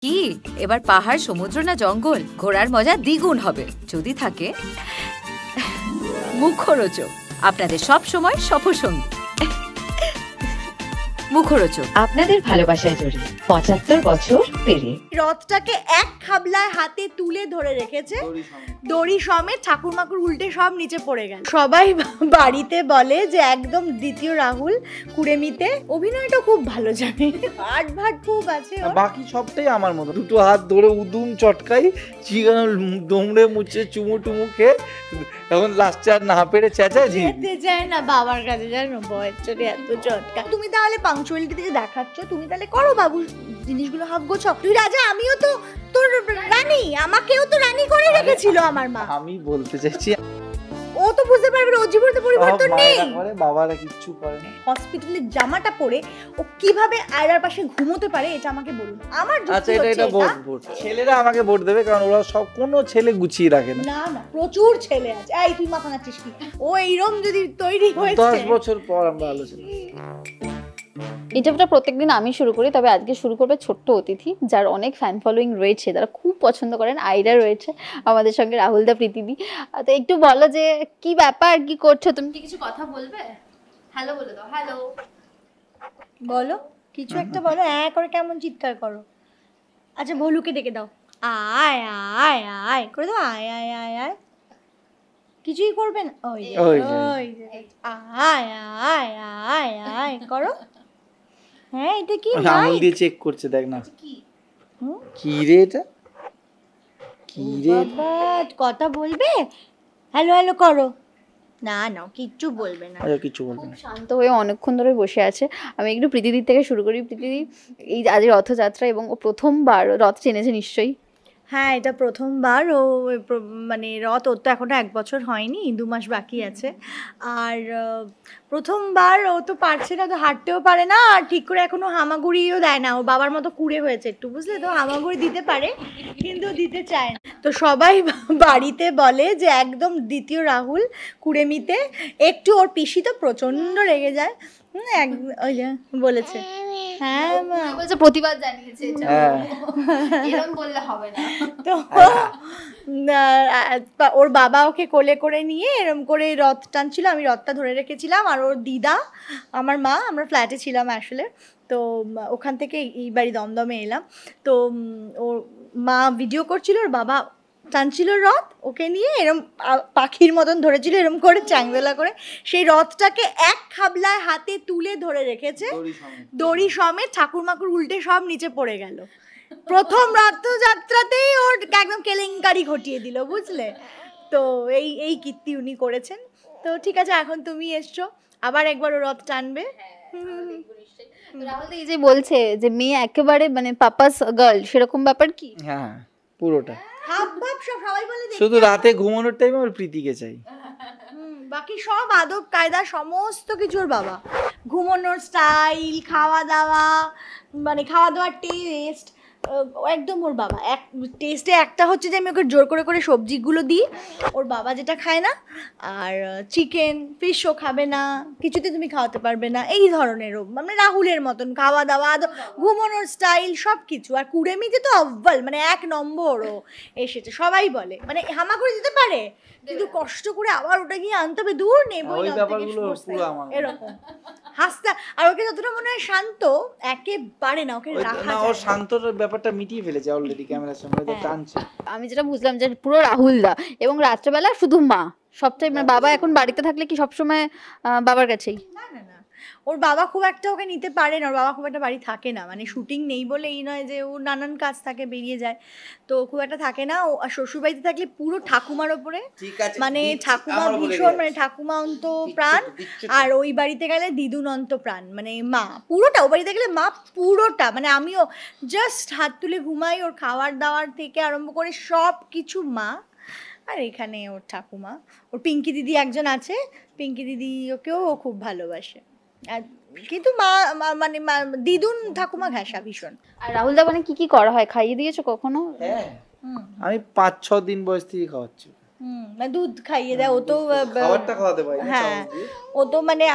কি এবার পাহাড়, সমুদ্র না জঙ্গল? ঘোরার মজা দ্বিগুণ হবে যদি থাকে মুখরোচক, আপনাদের সব সময় সফরসঙ্গী। মুখরোচক আপনাদের ভালোবাসায় জড়িয়ে ৭৫ বছর পেরিয়ে রথটাকে এক খাবলায় হাতে তুলে ধরে রেখেছে, দড়ি সমেত। ঠাকুর মাকুর উল্টে সব নিচে পড়ে গেল। সবাই বাড়িতে বলে যে একদম দ্বিতীয় রাহুল কুড়েমিতে। অভিনয়টা খুব ভালো জানে, ভাট ভাট খুব আছে। বাকি সবটাই আমার মতো, দুটো হাত ধরে উদুম চটকাই, চিগানো দমড়ে মুছে চুমু টুমু খেয়ে এখন লাস্টে আর না পেরে চেঁচায় যেতে চায় না বাবার কাছে, জানো বয়ের চলে এত চটকা। তুমি তাহলে পাংচুয়ালিটি থেকে দেখাচ্ছ, তুমি তাহলে করো বাবু জিনিসগুলো হাফ গোছ। তুই রাজা, আমিও তো তোর রানী, আমাকেও তো রানী করে রেখেছিল আমার মা। আমি বলতে চাইছি ও তো বুঝতে পারবে না, ও জীবনে পরিবর্তন নেই। বাবারা কিচ্ছু করে না। হসপিটালের জামাটা পরে ও কিভাবে আয়রার পাশে ঘুমোতে পারে এটা আমাকে বলুন। আমার আচ্ছা এটা ভোট ছেলেরা আমাকে ভোট দেবে, কারণ ওরা সব কোনো ছেলে গুছিয়ে রাখে না। না না, প্রচুর ছেলে আছে। এই তুই মাথা নাচিস কি? ও এইরকম যদি তৈরি হয়েছে 10 বছর পর আমরা আলোচনা। ইন্টারভিউটা প্রত্যেকদিন আমি শুরু করি, তবে আজকে শুরু করবে ছোট্ট অতিথি যার অনেক ফ্যান ফলোয়িং রয়েছে, তারা খুব পছন্দ করেন। আইরা রয়েছে আমাদের সঙ্গে, রাহুলদা, প্রীতিদি। তো একটু বলো যে কি ব্যাপার, কি করছো তুমি? কি কিছু কথা বলবে? হ্যালো বলে দাও। হ্যালো বলো, কিছু একটা বলো। করে কেমন চিৎকার করো? আচ্ছা ভলুকে ডেকে দাও। আয় আয় আয় করে দাও। আয় আয় আয় আয়। কিছুই করবে না? ওই আয় আয় আয় আয় করো। হ্যাঁ এটা কি আঙুল দিয়ে চেক করছে, দেখ না কি রে এটা, কি রে কথা বলবে? হ্যালো হ্যালো করো। না না কিচ্ছু বলবে না। আচ্ছা কিছু বলবে না, শান্ত হয়ে অনেকক্ষণ ধরে বসে আছে। আমি একটু প্রীতিদির থেকে শুরু করি। প্রীতিদি, এই আজ রথযাত্রা এবং ও প্রথমবার রথ টেনেছে নিশ্চয়ই? হ্যাঁ এটা প্রথমবার ও, মানে রথ ওর তো এখনো 1 বছর হয়নি, 2 মাস বাকি আছে। আর প্রথমবার ও তো পারছে না, তো হাঁটতেও পারে না, আর ঠিক করে এখনো হামাগুড়িও দেয় না। ও বাবার মতো কুড়ে হয়েছে একটু, বুঝলে তো? হামাগুড়ি দিতে পারে কিন্তু দিতে চায় না। তো সবাই বাড়িতে বলে যে একদম দ্বিতীয় রাহুল কুড়েমিতে। একটু ওর পিসি তো প্রচণ্ড রেগে যায়। ওই যে বলেছে, হ্যাঁ বলছে প্রতিবাদ জানিয়েছে, এরকম বললে হবে না। তো ওর বাবা ওকে কোলে করে নিয়ে এরম করে রথ টানছিল, আমি রথটা ধরে রেখেছিলাম। আর ওর দিদা, আমার মা, আমরা ফ্ল্যাটে ছিলাম আসলে, তো ওখান থেকে এই বাড়ি দমদমে এলাম। তো ওর মা ভিডিও করছিল, ওর বাবা টানছিল রথ, ওকে নিয়ে এরম পাখির মতন ধরেছিল, এরম করে চ্যাংদোলা করে। সেই রথটাকে এক খাবলায় হাতে তুলে ধরে রেখেছে, দড়ি সমেত। ঠাকুর মাকুর উল্টে সব নিচে পড়ে গেল। প্রথম রথযাত্রাতেই ওর একদম কেলেঙ্কারি ঘটিয়ে দিল, বুঝলে তো? এই কীর্তি উনি করেছেন। তো ঠিক আছে, এখন তুমি এসছো, আবার একবার ও রথ টানবে। রাহুল এই যে বলছে যে মেয়ে একেবারে মানে পাপাস গার্ল, সেরকম ব্যাপার কি? হ্যাঁ পুরোটা হাব ভাব সবাই বলে, শুধু রাতে ঘুমানোর টাইমে ওর প্রীতিকে চাই। বাকি সব আদব কায়দা সমস্ত কিছুর বাবা। ঘুমানোর স্টাইল, খাওয়া দাওয়া, মানে খাওয়া দাওয়ার টেস্ট একদম ওর বাবা। টেস্টে একটা হচ্ছে যে আমি ওকে জোর করে করে সবজিগুলো দিই, ওর বাবা যেটা খায় না। আর চিকেন ফিশও খাবে না, কিছুতে তুমি খাওয়াতে পারবে না, এই ধরনেরও। মানে রাহুলের মতন খাওয়া দাওয়া, ঘুমানোর স্টাইল সব কিছু। আর কুড়েমিতে তো অব্বল, মানে 1 নম্বর ও এসেছে। সবাই বলে মানে হামা করে দিতে পারে, কিন্তু কষ্ট করে আবার ওটা গিয়ে আনতে হবে, দূর নেই এরকম হাসতে। আর ওকে যতটা মনে হয় শান্ত, একেবারে না, ওকে রাখা যায় না। ও শান্তর ব্যাপারটা মিটিয়ে ফেলেছে অলরেডি ক্যামেরার সামনে টানছে। আমি যেটা বুঝলাম যে পুরো রাহুলদা, এবং রাত্রেবেলা শুধু মা সবটাই, মানে বাবা এখন বাড়িতে থাকলে কি সবসময় বাবার কাছেই? না না না, ওর বাবা খুব একটা ওকে নিতে পারে না। ওর বাবা খুব একটা বাড়ি থাকে না, মানে শুটিং নেই বলে এই নয় যে ওর নানান কাজ থাকে, বেরিয়ে যায়, তো খুব একটা থাকে না। ও শ্বশুরবাড়িতে থাকলে পুরো ঠাকুমার ওপরে, মানে ঠাকুমা ভীষণ, মানে ঠাকুমা অন্ত প্রাণ। আর ওই বাড়িতে গেলে দিদুন অন্ত প্রাণ, মানে মা পুরোটা। ও বাড়িতে গেলে মা পুরোটা, মানে আমিও জাস্ট হাত তুলে ঘুমাই। ওর খাওয়ার দাওয়ার থেকে আরম্ভ করে সব কিছু মা। আর এখানে ওর ঠাকুমা, ওর পিঙ্কি দিদি একজন আছে, পিঙ্কি দিদি ওকেও খুব ভালোবাসে। আর কিন্তু মা মানে দিদুন ঠাকুমা ঘেঁষা ভীষণ। আর রাহুলদা মানে কি কি করা হয়, খাইয়ে দিয়েছো কখনো? হ্যাঁ আমি 5-6 দিন বয়স থেকে খাওয়াচ্ছি। মানে দুধ খাইয়ে দেয় ও তো, খাবারটা খাওয়াতে পারি না। হ্যাঁ ও তো মানে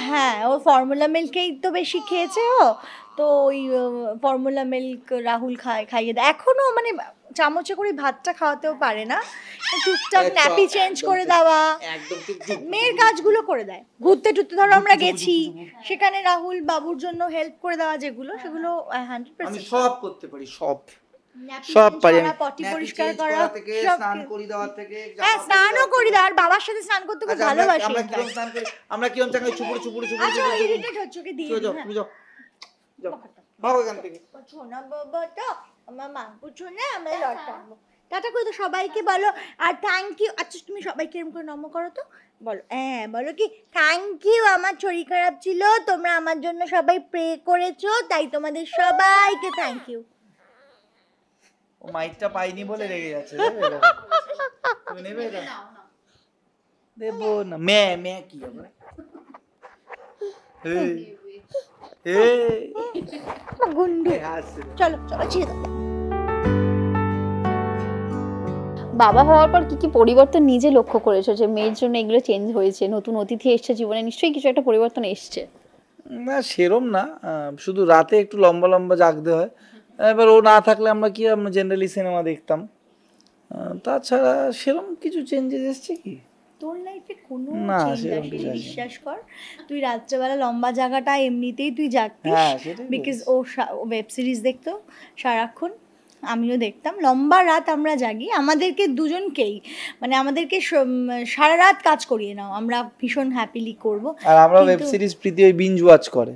হ্যাঁ ও ফর্মুলা মিল্কেই তো বেশি খেয়েছে ও, তো ওই ফর্মুলা মিল্ক রাহুল খাইয়ে দেয় এখনো, মানে চামচে করে ভাতটা খাওয়াতেও পারে না, টুকটাক ন্যাপি চেঞ্জ করে দেওয়া, মেয়ের কাজগুলো করে দেয়। ঘুরতে টুরতে ধরো আমরা গেছি, সেখানে রাহুল বাবুর জন্য হেল্প করে দেওয়া যেগুলো, সেগুলো 100% আমি সব করতে পারি, সব ন্যাপি সব চেঞ্জ পারি করা, আমি। পটি ন্যাপি পরিষ্কার চেঞ্জ করা থেকে, সব স্নান করি দেওয়ার থেকে, হ্যাঁ স্নানও করি দেওয়ার, বাবার সাথে স্নান করতে খুব আচ্ছা, ভালোবাসি। আমরা কিরকম স্নান করি, আমরা কিরকম চাঙ্গাই চুপুড়ে চুপুড়ে চুপুড়ে আচ্ছা ইরিটেট হচ্ছে, ওকে দিয়ে যাও, দিই, তুমি যাও, যাও, ভাগো এখান থেকে। শোনা বাবা তো আমার মা বুঝছো না, আমরা লড়তে আসবো। টাটা করে তো সবাইকে বলো, আর থ্যাংক ইউ। আচ্ছা তুমি সবাইকে এরকম করে নম করো তো, বলো হ্যাঁ, বলো কি থ্যাংক ইউ, আমার শরীর খারাপ ছিল, তোমরা আমার জন্য সবাই প্রে করেছো, তাই তোমাদের সবাইকে থ্যাংক ইউ। ও মাইকটা পাইনি বলে রেগে যাচ্ছে, তুমি নেবে এটা? দেবো না, মে কি হবে? গুন্ডু, হাসছে। চলো চলো ছেড়ে দাও। বাবা হওয়ার পর কি কি পরিবর্তন নিজে লক্ষ্য করেছো যে মেয়ের জন্য এগুলো চেঞ্জ হয়েছে, নতুন অতিথি এসছে জীবনে, নিশ্চয়ই কিছু একটা পরিবর্তন এসছে? না সেরম না, শুধু রাতে একটু লম্বা লম্বা জাগতে হয়। এবার ও না থাকলে আমরা কি, আমরা জেনারেলি সিনেমা দেখতাম, তাছাড়া সেরম কিছু চেঞ্জেস এসছে কি? তোর লাইফে কোনো না, চেঞ্জ সেরকম আসেনি, কিছু আসেনি। বিশ্বাস কর। তুই রাত্রেবেলা লম্বা জায়গাটা এমনিতেই তুই জাগতিস, হ্যাঁ, সেটাই বিকজ ও ওয়েব সিরিজ দেখতো সারাক্ষণ, আমিও দেখতাম, লম্বা রাত আমরা জাগি, আমাদেরকে দুজনকেই, মানে আমাদেরকে সারা রাত কাজ করিয়ে নাও, আমরা ভীষণ হ্যাপিলি করব। আর আমরা ওয়েব সিরিজ প্রীতি ওই বিঞ্জ ওয়াচ করে,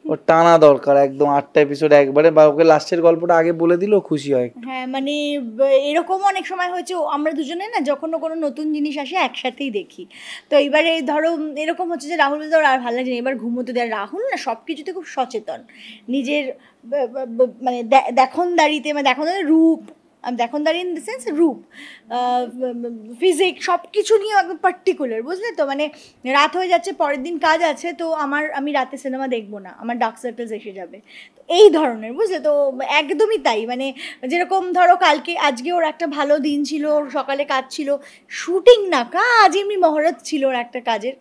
ওর টানা দরকার একদম 8টা এপিসোড একবারে, বা ওকে লাস্টের গল্পটা আগে বলে দিলেও খুশি হয়। হ্যাঁ মানে এরকম অনেক সময় হয়েছে, আমরা দুজনে না যখন কোনো নতুন জিনিস আসে একসাথেই দেখি। তো এবারে ধরো এরকম হচ্ছে যে রাহুল ধর আর ভালো লাগে না, এবার ঘুমোতে দেয়। রাহুল না সব কিছুতে খুব সচেতন, নিজের মানে দেখনদারিতে, মানে দেখনদারি রূপ, দেখনদারি ইন দ্য সেন্স রূপ, ফিজিক্স সব কিছু নিয়ে একদম পার্টিকুলার, বুঝলে তো। মানে রাত হয়ে যাচ্ছে, পরের দিন কাজ আছে, তো আমি রাতে সিনেমা দেখবো না, আমার ডার্ক সার্কেলস এসে যাবে, তো এই ধরনের, বুঝলে তো। একদমই তাই, মানে যেরকম ধরো আজকে ওর একটা ভালো দিন ছিল, ওর সকালে কাজ ছিল, শুটিং না কাজ, এমনি মহরত ছিল ওর একটা কাজের,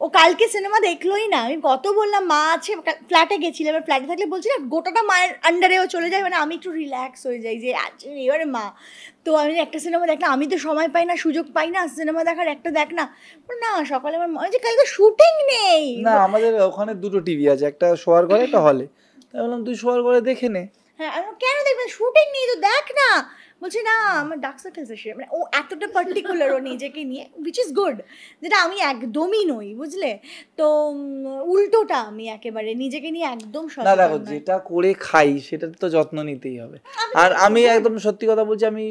ও কালকে সিনেমা দেখলোই না। আমি কত বললাম, মা আছে, ফ্ল্যাটে গেছিলাম, এবার ফ্ল্যাটে থাকলে বলছি না গোটাটা মায়ের আন্ডারেও চলে যায়, মানে আমি একটু রিল্যাক্স হয়ে যাই যে এবারে মা। তো আমি একটা সিনেমা দেখলাম, আমি তো সময় পাই না, সুযোগ পাই না সিনেমা দেখার, একটা দেখ না। না সকালে আমার মনে হচ্ছে কালকে শুটিং নেই। না আমাদের ওখানে দুটো টিভি আছে, একটা শোয়ার ঘরে একটা হলে, তাই বললাম তুই শোয়ার ঘরে দেখে নে। হ্যাঁ আমি কেন দেখবেন, শুটিং নেই তো দেখ না। বলছে না আমার ডার্ক সার্কেলস এসে, মানে ও এতটা পার্টিকুলার ও নিজেকে নিয়ে, উইচ ইজ গুড, যেটা আমি একদমই নই, বুঝলে তো। উল্টোটা, আমি একেবারে নিজেকে নিয়ে একদম না দেখো, সচেতন নই। যেটা করে খাই সেটা তো যত্ন নিতেই হবে। আর আমি একদম সত্যি কথা বলছি, আমি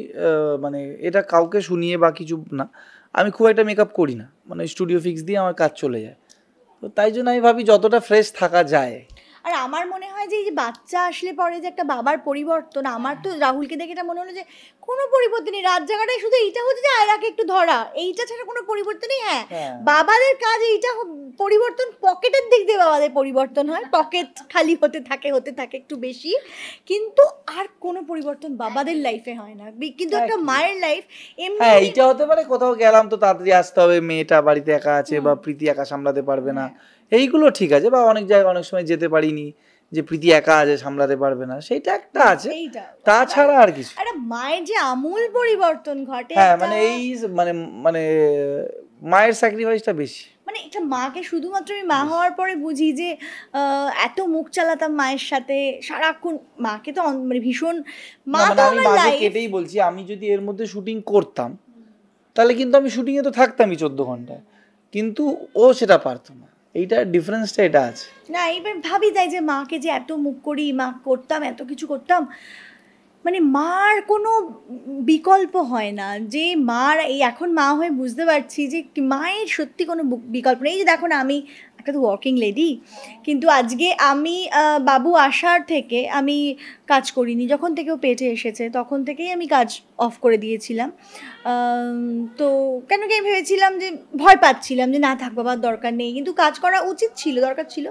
মানে এটা কাউকে শুনিয়ে বা কিছু না, আমি খুব একটা মেকআপ করি না, মানে স্টুডিও ফিক্স দিয়ে আমার কাজ চলে যায়। তো তাই জন্য আমি ভাবি যতটা ফ্রেশ থাকা যায়। আর আমার মনে হয় যে এই যে বাচ্চা আসলে পরে যে একটা বাবার পরিবর্তন, আমার তো রাহুলকে দেখে এটা মনে হলো যে কোনো পরিবর্তনই, রাত জায়গাটায় শুধু এইটা হচ্ছে যে আয়রাকে একটু ধরা, এইটা ছাড়া কোনো পরিবর্তনই। হ্যাঁ বাবাদের কাজ এইটা পরিবর্তন, পকেটের দিক দিয়ে বাবাদের পরিবর্তন হয়, পকেট খালি হতে থাকে একটু বেশি, কিন্তু আর কোনো পরিবর্তন বাবাদের লাইফে হয় না। কিন্তু একটা মায়ের লাইফ এমনি। হ্যাঁ এইটা হতে পারে, কোথাও গেলাম তো তাড়াতাড়ি আসতে হবে, মেয়েটা বাড়িতে একা আছে, বা প্রীতি একা সামলাতে পারবে না, এইগুলো ঠিক আছে। বা অনেক জায়গায় অনেক সময় যেতে পারিনি, যে প্রীতি একা আছে সামলাতে পারবে না, সেইটা একটা আছে, তাছাড়া আর কিছু। আরে মায়ের যে আমূল পরিবর্তন ঘটে, হ্যাঁ মানে এই মানে মানে মায়ের স্যাক্রিফাইসটা বেশি। মানে এটা মাকে শুধুমাত্র আমি মা হওয়ার পরে বুঝি যে এত মুখ চালাতাম মায়ের সাথে সারাক্ষণ, মাকে তো মানে ভীষণ, মা তো আমি আমার মাঝে লাইফ। কেটেই বলছি, আমি যদি এর মধ্যে শুটিং করতাম তাহলে কিন্তু আমি শুটিংয়ে তো থাকতামই 14 ঘন্টা, কিন্তু ও সেটা পারতো না, এইটা ডিফারেন্সটা এটা আছে। না এইবার ভাবি তাই যে মাকে যে এত মুখ করি, মা করতাম, এত কিছু করতাম, মানে মার কোনো বিকল্প হয় না, যে মার এই এখন মা হয়ে বুঝতে পারছি যে মায়ের সত্যি কোনো বিকল্প নেই। এই যে দেখো না, আমি একটা তো ওয়ার্কিং লেডি, কিন্তু আজকে আমি বাবু আসার থেকে আমি কাজ করিনি, যখন থেকে ও পেটে এসেছে তখন থেকেই আমি কাজ অফ করে দিয়েছিলাম। তো কেন কি আমি ভেবেছিলাম যে ভয় পাচ্ছিলাম যে না থাক বাবার দরকার নেই, কিন্তু কাজ করা উচিত ছিল, দরকার ছিল,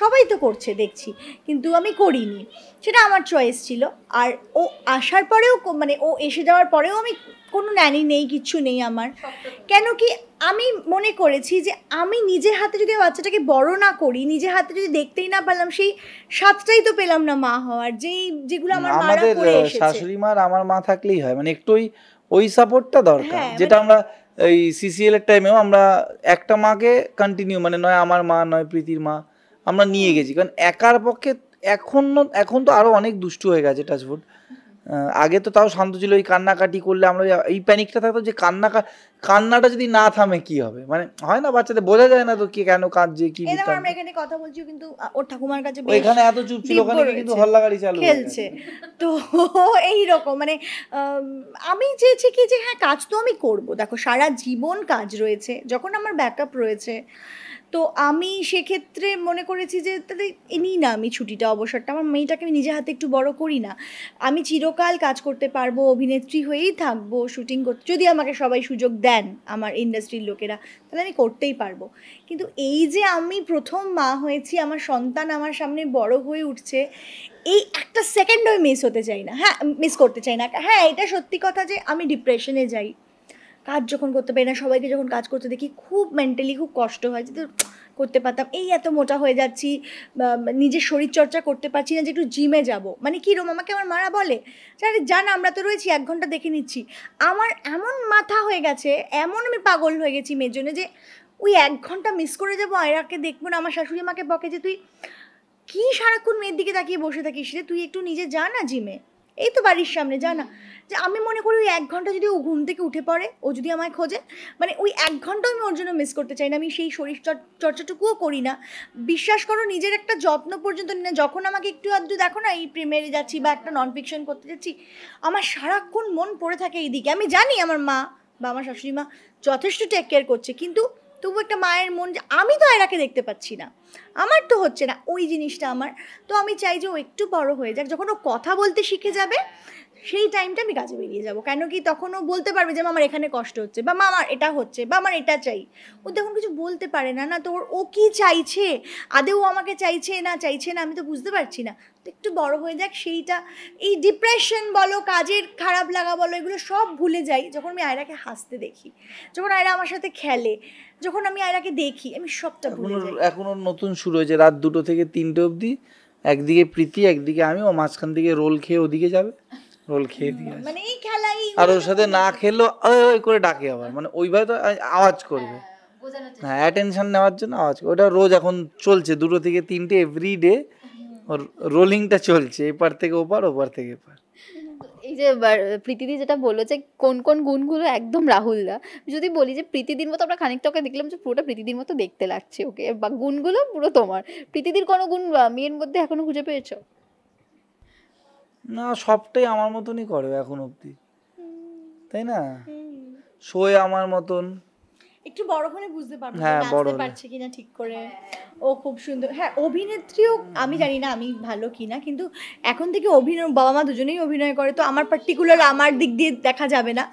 সবাই তো করছে দেখছি, কিন্তু আমি করিনি, সেটা আমার চয়েস ছিল। আর ও আসার পরেও মানে ও এসে যাওয়ার পরেও আমি কোনো ন্যানি নেই, কিচ্ছু নেই আমার। কেন কি আমি মনে করেছি যে আমি নিজের হাতে যদি বাচ্চাটাকে বড় না করি, নিজের হাতে যদি দেখতেই না পারলাম, সেই স্বাদটাই তো পেলাম না মা হওয়ার, যেগুলো আমার মারা আমাদের করে এসেছে। শাশুড়ি মার আমার মা থাকলেই হয়, মানে একটু ওই সাপোর্টটা দরকার, হ্যাঁ, যেটা আমরা এই সিসিএল এর টাইমেও আমরা একটা মাকে কন্টিনিউ, মানে নয় আমার মা নয় প্রীতির মা, আমরা নিয়ে গেছি, কারণ একার পক্ষে এখন তো আরো অনেক দুষ্টু হয়ে গেছে টাচফুড। আগে তো তাও শান্ত ছিল, ওই কান্নাকাটি করলে আমরা এই প্যানিকটা থাকতো যে কান্নাটা যদি না থামে কি হবে, মানে হয় না বাচ্চাদের বোঝা যায় না তো কে কেন কাঁদছে কি এই দেখো আমরা এখানে কথা বলছি কিন্তু ওর ঠাকুমার কাছে বেশ ওইখানে এত চুপ ছিল, ওখানে কিন্তু হল্লাগাড়ি চালু খেলছে। তো এই রকম মানে আমি চেয়েছি কি যে হ্যাঁ কাজ তো আমি করব, দেখো সারা জীবন কাজ রয়েছে, যখন আমার ব্যাকআপ রয়েছে, তো আমি সেক্ষেত্রে মনে করেছি যে তাহলে নিই না আমি ছুটিটা, অবসরটা, আমার মেয়েটাকে আমি নিজের হাতে একটু বড় করি না, আমি চিরকাল কাজ করতে পারবো, অভিনেত্রী হয়েই থাকবো, শুটিং করতে, যদি আমাকে সবাই সুযোগ দেন আমার ইন্ডাস্ট্রির লোকেরা, তাহলে আমি করতেই পারবো। কিন্তু এই যে আমি প্রথম মা হয়েছি, আমার সন্তান আমার সামনে বড় হয়ে উঠছে, এই একটা সেকেন্ড আমি মিস হতে চাই না, হ্যাঁ মিস করতে চাই না। হ্যাঁ এটা সত্যি কথা যে আমি ডিপ্রেশনে যাই, কাজ যখন করতে পারি না, সবাইকে যখন কাজ করতে দেখি খুব মেন্টালি খুব কষ্ট হয়, যে করতে পারতাম, এই এত মোটা হয়ে যাচ্ছি, নিজের শরীরচর্চা করতে পারছি না যে একটু জিমে যাব, মানে কী রকম আমাকে আমার মারা বলে আরে জান আমরা তো রয়েছি 1 ঘন্টা দেখে নিচ্ছি, আমার এমন মাথা হয়ে গেছে, এমন আমি পাগল হয়ে গেছি মেয়ের জন্য যে ওই 1 ঘন্টা মিস করে যাবো, আয়রাকে দেখবো না। আমার শাশুড়ি মাকে বকে যে তুই কি সারাক্ষণ মেয়ের দিকে তাকিয়ে বসে থাকিস রে, তুই একটু নিজে যা না জিমে, এই তো বাড়ির সামনে যা না। যে আমি মনে করি ওই 1 ঘন্টা যদি ও ঘুম থেকে উঠে পড়ে, ও যদি আমায় খোঁজে, মানে ওই 1 ঘন্টা আমি ওর জন্য মিস করতে চাই না, আমি সেই শরীর চর্চাটুকুও করি না, বিশ্বাস করো নিজের একটা যত্ন পর্যন্ত নিই না। যখন আমাকে একটু আধটু দেখো না এই প্রিমিয়ারে যাচ্ছি বা একটা নন ফিকশন করতে যাচ্ছি, আমার সারাক্ষণ মন পড়ে থাকে এইদিকে। আমি জানি আমার মা বা আমার শাশুড়ি মা যথেষ্ট টেক কেয়ার করছে, কিন্তু তবু একটা মায়ের মন যে আমি তো এরাকে দেখতে পাচ্ছি না, আমার তো হচ্ছে না ওই জিনিসটা আমার। তো আমি চাই যে ও একটু বড় হয়ে যাক, যখন ও কথা বলতে শিখে যাবে সেই টাইমটা আমি কাজে বেরিয়ে যাব, কেন কি তখন ও বলতে পারবে যে আমার এখানে কষ্ট হচ্ছে, বা মা আমার এটা হচ্ছে, বা আমার এটা চাই। ও তখন কিছু বলতে পারে না, না তো ও কি চাইছে, আদেও আমাকে চাইছে না আমি তো বুঝতে পারছি না। তো একটু বড় হয়ে যাক, সেইটা এই ডিপ্রেশন বলো, কাজের খারাপ লাগা বলো, এগুলো সব ভুলে যাই যখন আমি আয়রাকে হাসতে দেখি, যখন আয়রা আমার সাথে খেলে, যখন আমি আয়রাকে দেখি, আমি সবটা ভুলে যাই। এখনো নতুন শুরু হয়েছে, রাত 2টো থেকে 3টে অবধি, একদিকে প্রীতি একদিকে আমি, ও মাঝখান থেকে রোল খেয়ে ওদিকে যাবে, রোল খেয়ে দিয়ে আসবে, মানে এই খেলাই, আর ওর সাথে না খেলো ওই করে ডাকে আবার, মানে ওইভাবে তো আওয়াজ করবে, হ্যাঁ অ্যাটেনশন নেওয়ার জন্য আওয়াজ করবে। ওটা রোজ এখন চলছে 2টো থেকে 3টে এভরিডে ওর রোলিংটা চলছে, এপার থেকে ওপার, ওপার থেকে এপার। এই যে প্রীতিদি যেটা বললো যে কোন কোন গুণগুলো একদম রাহুলদা, যদি বলি যে প্রীতিদির মতো আমরা খানিকটা ওকে দেখলাম যে পুরোটা প্রীতিদির মতো দেখতে লাগছে ওকে, বা গুণগুলো পুরো তোমার, প্রীতিদির কোনো গুণ মেয়ের মধ্যে এখনো খুঁজে পেয়েছো? না, সবটাই আমার মতনই করে এখন অবধি, তাই না? শোয়ে আমার মতন, একটু বড় হলে বুঝতে পারবো হ্যাঁ, বড় নাচতে হলে। পারছে কিনা ঠিক করে, ও খুব সুন্দর। হ্যাঁ অভিনেত্রীও আমি জানি না আমি ভালো কিনা, কিন্তু এখন থেকে অভিনয়, বাবা মা দুজনেই অভিনয় করে, তো আমার পার্টিকুলার আমার দিক দিয়ে দেখা যাবে না,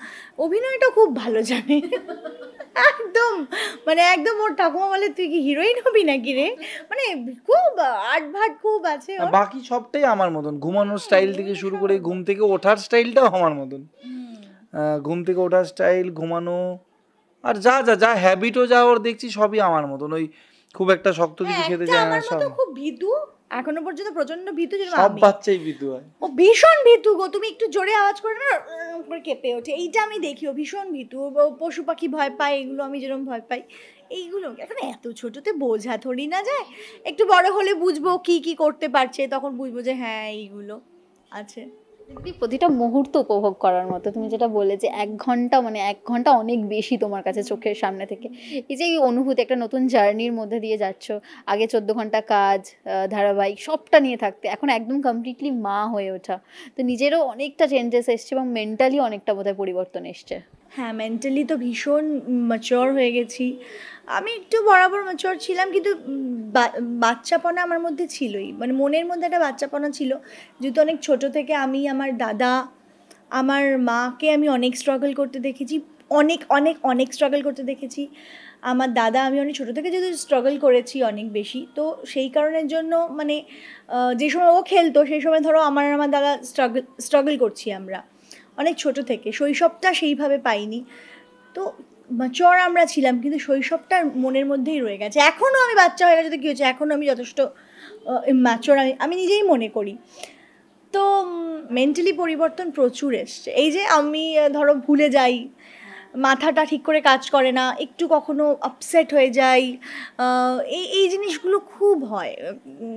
অভিনয়টা খুব ভালো জানে একদম, মানে একদম ওর ঠাকুমা বলে তুই কি হিরোইন হবি নাকি রে, মানে খুব আটভাট খুব আছে ওর। বাকি সবটাই আমার মতন, ঘুমানোর স্টাইল থেকে শুরু করে ঘুম থেকে ওঠার স্টাইলটাও আমার মতন, ঘুম থেকে ওঠার স্টাইল, ঘুমানো, আর যা যা যা হ্যাবিটও যা ওর দেখছি সবই আমার মতন, ওই খুব একটা শক্ত কিছু খেতে একটা যায় না, আমার সব মতো খুব ভীতু, এখনো পর্যন্ত প্রচন্ড ভীতু, যেরকম সব আমি। বাচ্চাই বিদু হয়। ও ভীষণ ভীতু গো, তুমি একটু জোরে আওয়াজ করে না করে কেঁপে ওঠে, এইটা আমি দেখি, ও ভীষণ ভীতু, ও পশু পাখি ভয় পায়, এগুলো আমি যেরকম ভয় পাই, এইগুলো এখন এত ছোটতে বোঝা থরি না যায়, একটু বড় হলে বুঝবো কি কি করতে পারছে, তখন বুঝবো যে হ্যাঁ এইগুলো আছে। প্রতিটা মুহূর্ত উপভোগ করার মতো, তুমি যেটা বলে যে 1 ঘন্টা, মানে 1 ঘন্টা অনেক বেশি তোমার কাছে চোখের সামনে থেকে, এই যে এই অনুভূতি, একটা নতুন জার্নির মধ্যে দিয়ে যাচ্ছ, আগে 14 ঘন্টা কাজ, ধারাবাহিক সবটা নিয়ে থাকতে, এখন একদম কমপ্লিটলি মা হয়ে ওঠা, তো নিজেরও অনেকটা চেঞ্জেস এসছে এবং মেন্টালি অনেকটা বোধহয় পরিবর্তন এসছে। হ্যাঁ, মেন্টালি তো ভীষণ ম্যাচিওর হয়ে গেছি। আমি একটু বরাবর ম্যাচিওর ছিলাম, কিন্তু বাচ্চাপনা আমার মধ্যে ছিলই, মানে মনের মধ্যে একটা বাচ্চাপনা ছিল। যেহেতু অনেক ছোট থেকে আমি আমার দাদা, আমার মাকে আমি অনেক স্ট্রাগল করতে দেখেছি, অনেক অনেক অনেক স্ট্রাগল করতে দেখেছি। আমার দাদা, আমি অনেক ছোটো থেকে যেহেতু স্ট্রাগল করেছি অনেক বেশি, তো সেই কারণের জন্য মানে যে সময় ও খেলতো সেই সময় ধরো আমার দাদা স্ট্রাগল করছি আমরা অনেক ছোট থেকে, শৈশবটা সেইভাবে পাইনি। তো ম্যাচিওর আমরা ছিলাম, কিন্তু শৈশবটা মনের মধ্যেই রয়ে গেছে। এখনও আমি বাচ্চা হয়ে গেছে তো কী হয়েছে, এখনও আমি যথেষ্ট ম্যাচিওর আমি নিজেই মনে করি। তো মেন্টালি পরিবর্তন প্রচুর এসছে। এই যে আমি ধরো ভুলে যাই, মাথাটা ঠিক করে কাজ করে না, একটু কখনো আপসেট হয়ে যাই, এই জিনিসগুলো খুব হয়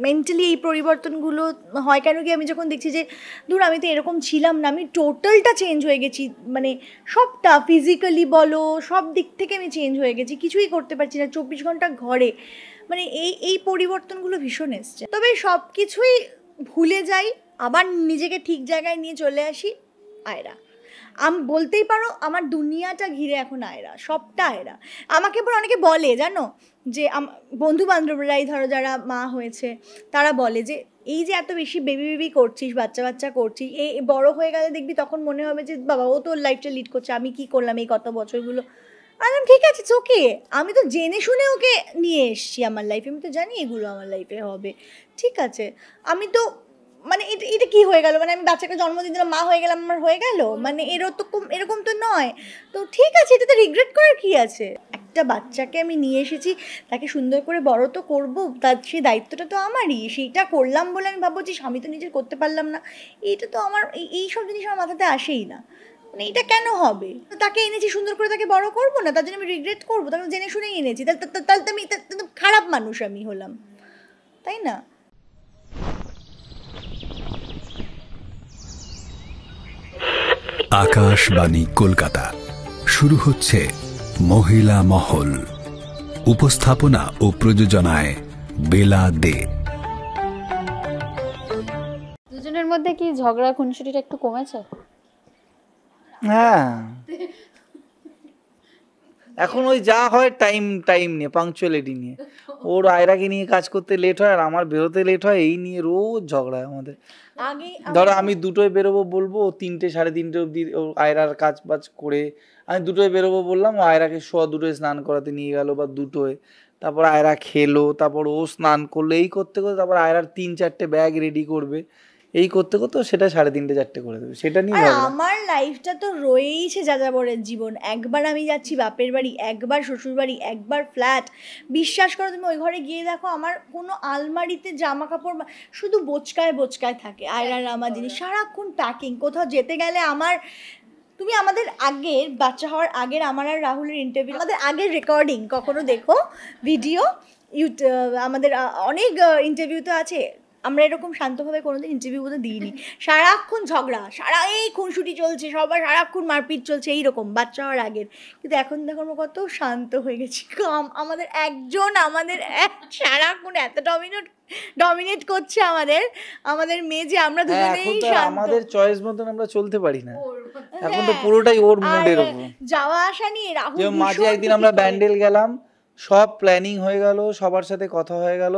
মেন্টালি। এই পরিবর্তনগুলো হয় কেন কি, আমি যখন দেখছি যে ধর আমি তো এরকম ছিলাম না, আমি টোটালটা চেঞ্জ হয়ে গেছি, মানে সবটা ফিজিক্যালি বলো সব দিক থেকে আমি চেঞ্জ হয়ে গেছি, কিছুই করতে পারছি না, 24 ঘন্টা ঘরে, মানে এই পরিবর্তনগুলো ভীষণ এসছে। তবে সব কিছুই ভুলে যাই, আবার নিজেকে ঠিক জায়গায় নিয়ে চলে আসি। আয়রা, আমি বলতেই পারো আমার দুনিয়াটা ঘিরে এখন আয়রা, সবটা আয়রা। আমাকে এবার অনেকে বলে জানো, যে বন্ধু বান্ধবরাই ধরো যারা মা হয়েছে তারা বলে যে এই যে এত বেশি বেবি করছিস, বাচ্চা করছিস, এই বড় হয়ে গেলে দেখবি তখন মনে হবে যে বাবা ও তোর লাইফটা লিড করছে, আমি কি করলাম এই কত বছরগুলো। আমি ঠিক আছে, ওকে, আমি তো জেনে শুনে ওকে নিয়ে এসছি আমার লাইফে, আমি তো জানি এগুলো আমার লাইফে হবে, ঠিক আছে। আমি তো মানে এটা কি হয়ে গেল, মানে আমি বাচ্চাকে জন্মদিন দিলাম, মা হয়ে গেলাম, আমার হয়ে গেল, মানে এরকম তো নয়। তো ঠিক আছে, এটাতে রিগ্রেট করার কি আছে। একটা বাচ্চাকে আমি নিয়ে এসেছি, তাকে সুন্দর করে বড় তো করবো, তার সেই দায়িত্বটা তো আমারই, সেইটা করলাম বলে আমি ভাববো যে স্বামী তো নিজের করতে পারলাম না, এইটা তো আমার, এই সব জিনিস আমার মাথাতে আসেই না, মানে এটা কেন হবে। তাকে এনেছি সুন্দর করে, তাকে বড় করবো না, তার জন্য আমি রিগ্রেট করবো, তাকে জেনে শুনেই এনেছি, তাহলে তো আমি খারাপ মানুষ আমি হলাম, তাই না। আকাশবাণী কলকাতা, শুরু হচ্ছে মহিলা মহল। উপস্থাপনা ও প্রযোজনায় বেলা দে। দুজনের মধ্যে কি ঝগড়া খুনসুটিটা একটু কমেছে? হ্যাঁ, এখন ওই যা হয় টাইম নিয়ে, পাংচুয়ালিটি নিয়ে। ওর আয়রাকে নিয়ে কাজ করতে লেট হয়, আর আমার বেরোতে লেট হয়, এই নিয়ে রোজ ঝগড়া আমাদের। ধরো আমি 2টোয় বেরোবো বলবো, ও 3টে 3:30 অবধি ও আয়রার কাজ বাজ করে, আমি 2টোয় বেরোবো বললাম, ও আয়রাকে 2:15 স্নান করাতে নিয়ে গেল, বা 2টোয়, তারপর আয়রা খেলো, তারপর ও স্নান করলো, এই করতে করতে তারপর আয়রার 3-4টে ব্যাগ রেডি করবে, এই করতে করতে সেটা 3:30 4টে করে দেবে, সেটা নিয়ে আমার লাইফটা তো রয়েইছে যাযাবরের জীবন। একবার আমি যাচ্ছি বাপের বাড়ি, একবার শ্বশুর বাড়ি, একবার ফ্ল্যাট। বিশ্বাস করো তুমি, ওই ঘরে গিয়ে দেখো আমার কোনো আলমারিতে জামা কাপড় শুধু বোচকায় থাকে, আয়রার আমার জিনিস সারাক্ষণ প্যাকিং। কোথাও যেতে গেলে আমার, তুমি আমাদের আগের বাচ্চা হওয়ার আগের আমার আর রাহুলের ইন্টারভিউ, আমাদের আগের রেকর্ডিং কখনো দেখো ভিডিও, আমাদের অনেক ইন্টারভিউ তো আছে, আমরা এরকম শান্তভাবে কোনোদিন ইন্টারভিউ বোধ দিইনি। সারাক্ষণ ঝগড়া, এই খুনসুটি চলছে, সবার সারাক্ষণ মারপিট চলছে, এইরকম বাচ্চা হওয়ার আগের। কিন্তু এখন দেখো আমরা কত শান্ত হয়ে গেছি। আমাদের সারাক্ষণ এত ডমিনেট করছে আমাদের মেয়ে, যে আমরা দুজনেই শান্ত। আমাদের চয়েস মতন আমরা চলতে পারি না, এখন তো পুরোটাই ওর মুডের উপর। যাওয়া আসা নিয়ে রাহুল, মাঝে একদিন আমরা ব্যান্ডেল গেলাম, সব প্ল্যানিং হয়ে গেল, সবার সাথে কথা হয়ে গেল,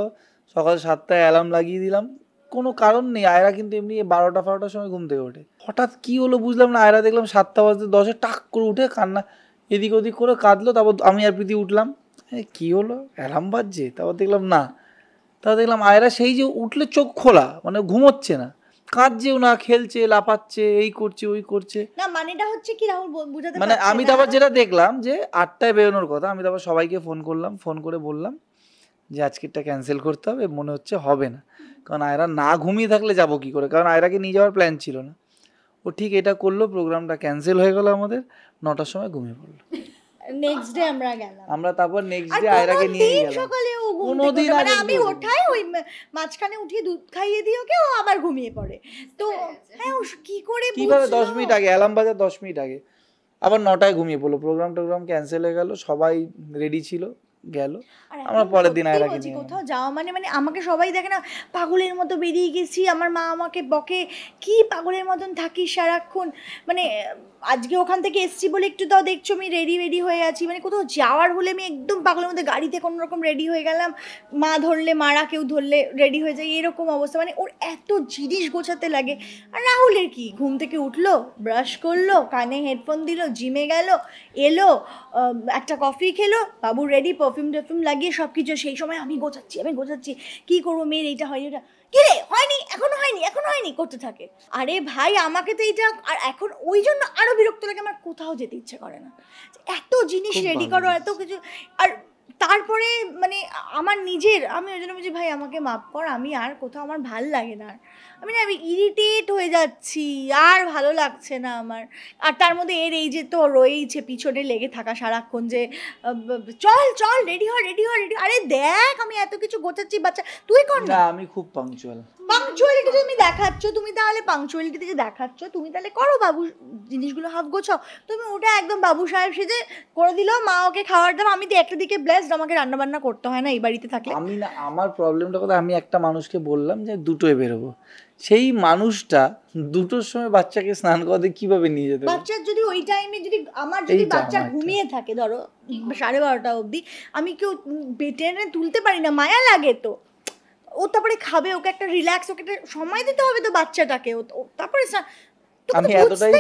সকাল 7টায় অ্যালার্ম লাগিয়ে দিলাম, কোনো কারণ নেই। আয়রা কিন্তু এমনি 12টা-12টার সময় ঘুম থেকে ওঠে। হঠাৎ কি হলো বুঝলাম না, আয়রা দেখলাম 7:10 টাক করে উঠে কান্না এদিক ওদিক করে কাঁদলো। তারপর আমি আর প্রীতি উঠলাম, কি হলো, অ্যালার্ম বাজছে। তারপর দেখলাম না, তারপর দেখলাম আয়রা সেই যে উঠলে চোখ খোলা, মানে ঘুমোচ্ছে না, কাঁদছেও না, খেলছে, লাফাচ্ছে, এই করছে ওই করছে। না মানেটা হচ্ছে কি রাহুল বুঝাতে, মানে আমি তারপর যেটা দেখলাম যে 8টায় বেরোনোর কথা, আমি তারপর সবাইকে ফোন করলাম, ফোন করে বললাম যে আজকেরটা ক্যান্সেল করতে হবে, মনে হচ্ছে হবে না। কারণ আয়রা না ঘুমিয়ে থাকলে যাবো কি করে, কারণ আয়রাকে নিয়ে যাওয়ার প্ল্যান ছিল না। ও ঠিক এটা করলো, প্রোগ্রামটা ক্যান্সেল হয়ে গেল আমাদের, 9টার সময় ঘুমিয়ে পড়লো। নেক্সট ডে আমরা গেলাম, আমরা তারপর নেক্সট ডে আয়রাকে নিয়ে গেলাম। সকালে ও কোনোদিন মানে আমি ওঠাই, ওই মাঝখানে উঠিয়ে দুধ খাইয়ে দিই ওকে, ও আবার ঘুমিয়ে পড়ে। তো হ্যাঁ, ও কি করে কিভাবে 10 মিনিট আগে অ্যালার্ম বাজার 10 মিনিট আগে আবার 9টায় ঘুমিয়ে পড়লো। প্রোগ্রাম ক্যান্সেল হয়ে গেল, সবাই রেডি ছিল, গেল, আর আমরা এখন পরের দিন সত্যি আয়রাকে বলছি, নিয়ে কোথাও যাওয়া মানে আমাকে সবাই দেখে না পাগলের মতো বেরিয়ে গেছি, আমার মা আমাকে বকে কি পাগলের মতন থাকিস সারাক্ষণ, মানে আজকে ওখান থেকে এসছি বলে একটু তাও দেখছো আমি রেডি হয়ে আছি, মানে কোথাও যাওয়ার হলে আমি একদম পাগলের মধ্যে গাড়িতে কোনো রকম রেডি হয়ে গেলাম, মা ধরলে মারা কেউ ধরলে রেডি হয়ে যায়, এরকম অবস্থা, মানে ওর এত জিনিস গোছাতে লাগে। আর রাহুলের কি, ঘুম থেকে উঠলো, ব্রাশ করলো, কানে হেডফোন দিল, জিমে গেল, এলো, একটা কফি খেলো, বাবু রেডি, পারফিউম টারফিউম লাগিয়ে সব কিছু, সেই সময় আমি গোছাচ্ছি কী করবো, মেয়ের এইটা হয়নি, ওটা কি রে হয়নি, এখনো হয়নি করতে থাকে। আরে ভাই আমাকে তো এইটা, আর এখন ওই জন্য আরও বিরক্ত লাগে, আমার কোথাও যেতে ইচ্ছে করে না, এত জিনিস রেডি করো, এত কিছু। আর তারপরে মানে আমার নিজের, আমি ওই জন্য বলছি ভাই আমাকে মাফ কর, আমি আর কোথাও আমার ভাল লাগে না, আমি ইরিটেট হয়ে যাচ্ছি, আর ভালো লাগছে না আমার। আর তার মধ্যে এর এই যে তো রয়েইছে পিছনে লেগে থাকা সারাক্ষণ যে চল রেডি হ, আরে দেখ আমি এত কিছু গোছাচ্ছি, বাচ্চা তুই কর না, না। আমি খুব পাংচুয়াল। পাংচুয়ালিটি তুমি দেখাচ্ছ, তুমি তাহলে পাংচুয়ালিটি যে দেখাচ্ছ তুমি তাহলে করো, বাবু জিনিসগুলো হাফ গোছাও, তুমি ওটা একদম বাবু সাহেব সেজে করে দিল, মা ওকে খাওয়ার দাম, আমি তো একটা দিকে ব্লেসড, আমাকে রান্না বান্না করতে হয় না এই বাড়িতে থাকলে। আমি না, আমার প্রবলেমটা কথা, আমি একটা মানুষকে বললাম যে দুটোয় বেরোবো, সেই মানুষটা দুটোর সময় বাচ্চাকে স্নান করাতে কিভাবে নিয়ে যেতে পারে? বাচ্চার যদি ওই টাইমে যদি আমার যদি এইটা বাচ্চা আমার ঘুমিয়ে থাকে ধরো 12:30 অবধি, আমি কেউ টেনে তুলতে পারি না, মায়া লাগে তো, ও তারপরে খাবে, ওকে একটা রিল্যাক্স, ওকে একটা সময় দিতে হবে তো বাচ্চাটাকে, তারপরে আমি এতটাই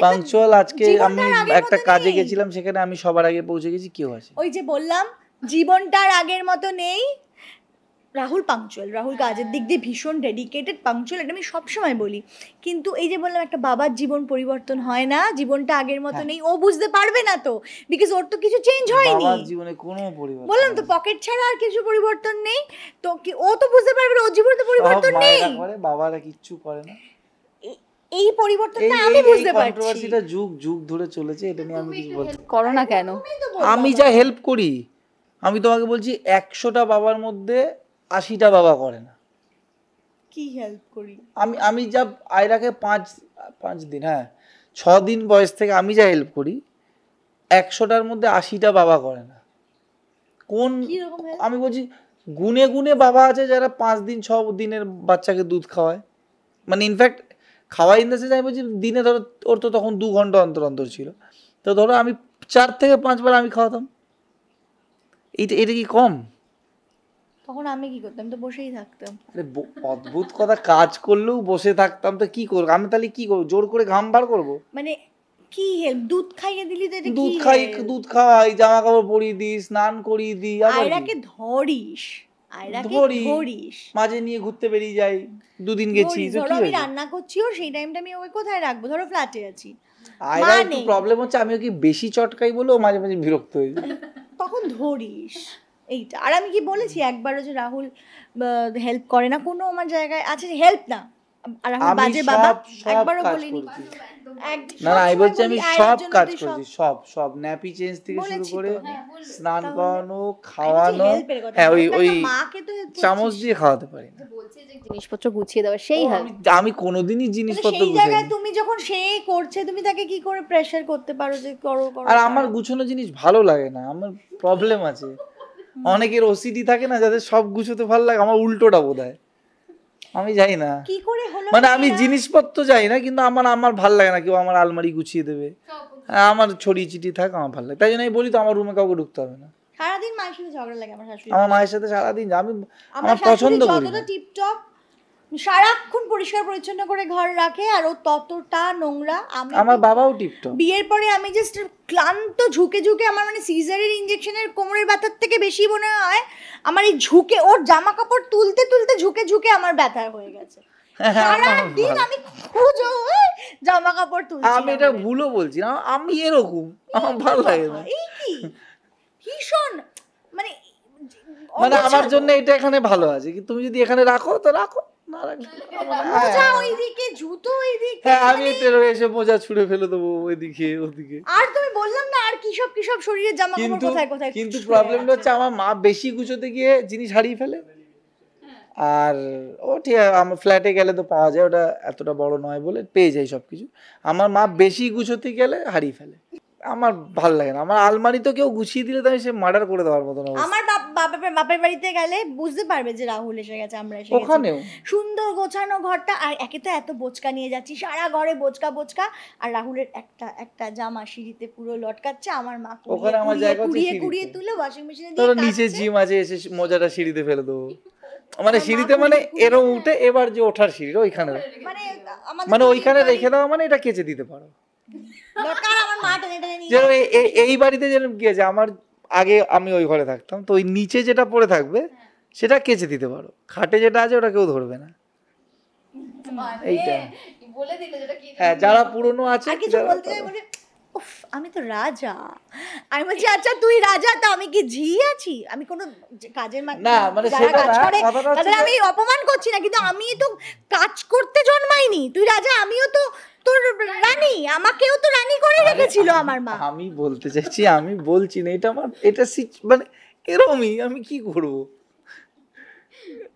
পাংচুয়াল, আজকে আমি একটা কাজে গেছিলাম, সেখানে আমি সবার আগে পৌঁছে গেছি, কেউ আছে। ওই যে বললাম জীবনটার আগের মতো নেই। রাহুল পাংচুয়াল, রাহুল কাজের দিক দিয়ে ভীষণ ডেডিকেটেড, পাংচুয়াল, এটা আমি সবসময় বলি, কিন্তু এই যে বললাম একটা বাবার জীবন পরিবর্তন হয় না, জীবনটা আগের মতো নেই, ও বুঝতে পারবে না তো, বিকজ ওর তো কিছু চেঞ্জ হয়নি, বাবার জীবনে কোনো পরিবর্তন, বললাম তো পকেট ছাড়া আর কিছু পরিবর্তন নেই, তো কি ও তো বুঝতে পারবে না, ওর জীবনে তো পরিবর্তন নেই, বাবারা কিচ্ছু করে না, এই পরিবর্তনটা আমি বুঝতে পারছি। কন্ট্রোভার্সিটা যুগ ধরে চলেছে, এটা নিয়ে আমি কিছু বলতে, করো না কেন? আমি যা হেল্প করি, আমি তোমাকে বলছি 100টা বাবার মধ্যে 80টা বাবা করে না। কি হেল্প করি আমি যা আয়রাকে 5 দিন, হ্যাঁ 6 দিন বয়স থেকে আমি যা হেল্প করি, 100টার মধ্যে 80টা বাবা করে না। কোন, আমি বলছি গুনে বাবা আছে যারা 5 দিন 6 দিনের বাচ্চাকে দুধ খাওয়ায়, মানে ইনফ্যাক্ট খাওয়াই ইন দ্য সেন্স, আমি বলছি দিনে ধরো ওর তো তখন 2 ঘন্টা অন্তর ছিল, তো ধরো আমি 4 থেকে 5 বার আমি খাওয়াতাম, এটা কি কম? তখন আমি কি করতাম, তো বসেই থাকতাম। আরে অদ্ভুত কথা, কাজ করলেও বসে থাকতাম, তো কি করবো আমি, তাহলে কি করবো, জোর করে ঘাম বার করবো? মানে কি হেল্প, দুধ খাইয়ে দিলি তো এটা কি? দুধ খাওয়াই, জামা কাপড় পরিয়ে দিই, স্নান করিয়ে দিই, আয়রাকে ধরিস, মাঝে নিয়ে ঘুরতে বেরিয়ে যাই, 2 দিন গেছি, ধরো আমি রান্না করছি, ওর সেই টাইমটা আমি ওকে কোথায় রাখবো, ধরো ফ্ল্যাটে আছি, আয়রা একটু প্রবলেম হচ্ছে, আমি ওকে বেশি চটকাই বলে ও মাঝে মাঝে বিরক্ত হয়ে যায়, তখন ধরিস এইটা। আর আমি কি বলেছি একবারও যে রাহুল হেল্প করে না কোনো আমার জায়গায় আছে, হেল্প না, আর রাহুল বাজে বাবা, একবারও বলিনি। না আমি বলছি আমি সব কাজ করছি, সব ন্যাপি চেঞ্জ থেকে শুরু করে স্নান করানো, খাওয়ানো, হ্যাঁ ওই চামচ দিয়ে খাওয়াতে পারি না, জিনিসপত্র গুছিয়ে দেওয়া, সেই আমি কোনোদিনই জিনিসপত্র সেই জায়গায় তুমি যখন সে করছে, তুমি তাকে কি করে প্রেসার করতে পারো যে করো? আর আমার গুছানো জিনিস ভালো লাগে না, আমার প্রবলেম আছে, অনেকের ওসিডি থাকে না, যাদের সব গুছোতে ভালো লাগে, আমার উল্টোটা বোধহয়, আমি যাই না কি করে হলো, মানে আমি জিনিসপত্র যাই না, কিন্তু আমার ভালো লাগে না কেউ আমার আলমারি গুছিয়ে দেবে, আমার ছড়িয়ে ছিটিয়ে থাক আমার ভালো লাগে, তাই জন্য আমি বলি তো আমার রুমে কাউকে ঢুকতে হবে না। সারাদিন মায়ের সাথে ঝগড়া লাগে আমার শাশুড়ি, আমার মায়ের সাথে সারাদিন, আমি আমার পছন্দ করি না, টিপটপ সারাক্ষণ পরিষ্কার পরিচ্ছন্ন করে ঘর রাখে, আর ও ততটা নোংরা। আমার বাবাও টিপটপ। বিয়ের পরে আমি জাস্ট ক্লান্ত, ঝুঁকে আমার মানে সিজারের ইনজেকশনের কোমরের ব্যথার থেকে বেশি মনে হয় আমার এই ঝুঁকে, ওর জামা কাপড় তুলতে ঝুঁকে আমার ব্যথা হয়ে গেছে, সারাদিন আমি খুঁজো জামা কাপড় তুলছি। আমি এটা ভুলও বলছি না, আমি এরকম, আমার ভালো লাগে না, এই কি ভীষণ মানে আমার জন্য এটা এখানে ভালো আছে, কি তুমি যদি এখানে রাখো তো রাখো, না রাখলে মোজা ওইদিকে, জুতো ওইদিকে, হ্যাঁ আমি টেরো এসে মোজা ছুঁড়ে ফেলে দেবো ওইদিকে ওদিকে। আর তুমি বললাম না আর কি সব শরীরের জামা কাপড় কোথায় কিন্তু প্রবলেমটা হচ্ছে আমার মা বেশি গুছোতে গিয়ে জিনিস হারিয়ে ফেলে, আর ও ঠিক আছে আমার ফ্ল্যাটে গেলে তো পাওয়া যায়, ওটা এতটা বড় নয় বলে পেয়ে যাই সবকিছু, আমার মা বেশি গুছোতে গেলে হারিয়ে ফেলে। আমার ভাল লাগে না। আমার আলমারি তো কেউ গুছিয়ে দিলে তো আমি সে মার্ডার করে দেওয়ার মতন অবস্থা। আমার বাপের বাড়িতে গেলে বুঝতে পারবে যে রাহুল এসে গেছে, আমরা এসে গেছি। ওখানেও সুন্দর গোছানো ঘরটা, আর একে তো এত বোচকা নিয়ে যাচ্ছি, সারা ঘরে বোচকা বোচকা, আর রাহুলের একটা জামা সিঁড়িতে পুরো লটকাচ্ছে, আমার মা ওখানে আমার জায়গা হচ্ছে কুড়িয়ে সিঁড়িতে। কুড়িয়ে তুলে ওয়াশিং মেশিনে দিয়ে ধরো নিচে কাচছে। জিম আছে, এসে মোজাটা সিঁড়িতে ফেলে দেবো, মানে সিঁড়িতে মানে এরম উঠে এবার যে ওঠার সিঁড়ি ওইখানে, মানে আমাদের মানে ওইখানে রেখে দেওয়া, মানে এটা কেচে দিতে পারো। দরকার আমার মা টেনে টেনে নিয়ে যেরকম এই বাড়িতে যেরকম কি আছে, আমার আগে আমি ওই ঘরে থাকতাম, তো ওই নিচে যেটা পড়ে থাকবে সেটা কেচে দিতে পারো, খাটে যেটা আছে ওটা কেউ ধরবে না। এইটা বলে দিল যেটা কি হ্যাঁ, যারা পুরনো আছে আর কিছু বলতে যাই বলে উফ আমি তো রাজা, আমি বলছি আচ্ছা তুই রাজা, তো আমি কি ঝি আছি? আমি কোনো কাজের না, মানে যারা সেটা কাজ না, করে কথাটা হচ্ছে তাদের আমি অপমান করছি না, কিন্তু আমি তো কাজ করতে জন্মাইনি। তুই রাজা, আমিও তো তোর রানী, আমাকেও তো রানী করে রেখেছিল আমার মা। আমি বলতে চাইছি, আমি বলছি না এটা আমার, এটা মানে এরকমই, আমি কি করবো?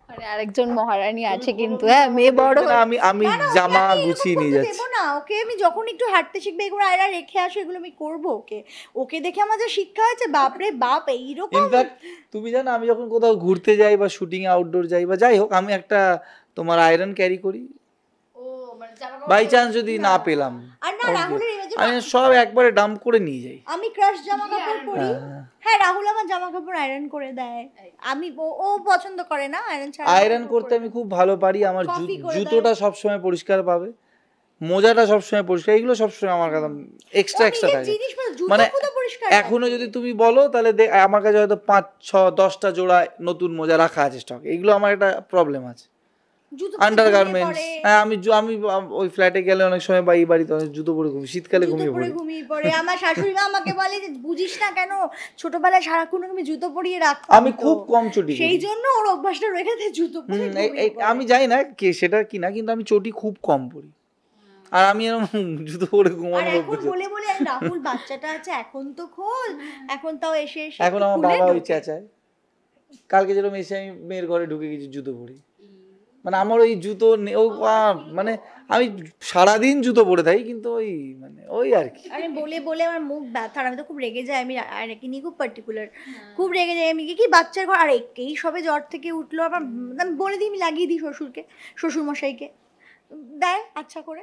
মানে আরেকজন মহারানী আছে কিন্তু, হ্যাঁ মেয়ে বড় না, আমি জামা গুছিয়ে নিয়ে যাচ্ছি। দেবো না ওকে, আমি যখন একটু হাঁটতে শিখবে এগুলো আয়রা রেখে আসো, এগুলো আমি করবো। ওকে দেখে আমার যা শিক্ষা হয়েছে, বাপরে বাপ এইরকম। ইনফ্যাক্ট তুমি জানো, আমি যখন কোথাও ঘুরতে যাই বা শুটিং আউটডোর যাই বা যাই হোক, আমি একটা তোমার আয়রন ক্যারি করি, বাই চান্স যদি না পেলাম, আর না রাহুলের image আমি সব একবারে ডাম্প করে নিয়ে যাই। আমি ক্রাশ জামা কাপড় পরি, হ্যাঁ রাহুল আমার জামা কাপড় আয়রন করে দেয়। আমি ও পছন্দ করে না আয়রন ছাড়া। আয়রন করতে আমি খুব ভালো পারি, আমার কফি করে জুতোটা সবসময় পরিষ্কার পাবে, মোজাটা সবসময় পরিষ্কার, এগুলো সবসময় আমার কাছে এক্সট্রা থাকে। মানে এখনো যদি তুমি বলো তাহলে আমার কাছে হয়তো 5-6-10টা জোড়া নতুন মোজা রাখা আছে স্টক, এগুলো আমার একটা প্রবলেম আছে। আন্ডারগার্মেন্টস, হ্যাঁ আমি ওই ফ্ল্যাটে গেলে অনেক সময় বা এই বাড়িতে অনেক জুতো পরে ঘুমি, শীতকালে ঘুমিয়ে পড়ে। আমার শাশুড়ি মা আমাকে বলে যে বুঝিস না কেন ছোটবেলায় সারাক্ষণ আমি জুতো পরিয়ে রাখতাম, আমি খুব কম চটি সেই জন্য ওর অভ্যাসটা রেখে দেয় জুতো পরে। আমি জানি না কে সেটা কি না, কিন্তু আমি চটি খুব কম পরি, আর আমি এরকম জুতো পরে ঘুমানো এখন বলে বলে রাহুল বাচ্চাটা আছে এখন তো খোল, এখন তাও এসে এখন আমার বাবা ওই চেঁচায়। কালকে যেরকম এসে আমি মেয়ের ঘরে ঢুকে গেছি জুতো পরি, মানে আমার ওই জুতো মানে আমি সারাদিন জুতো পরে থাকি, কিন্তু ওই মানে ওই আর কি। আরে বলে বলে আমার মুখ ব্যথা, আমি তো খুব রেগে যাই, আমি আর কি নিয়ে খুব পার্টিকুলার, খুব রেগে যাই আমি। কি বাচ্চার ঘর, আর এই সবে জ্বর থেকে উঠলো, আবার আমি বলে দিই, আমি লাগিয়ে দিই শ্বশুর মশাইকে দেয় আচ্ছা করে।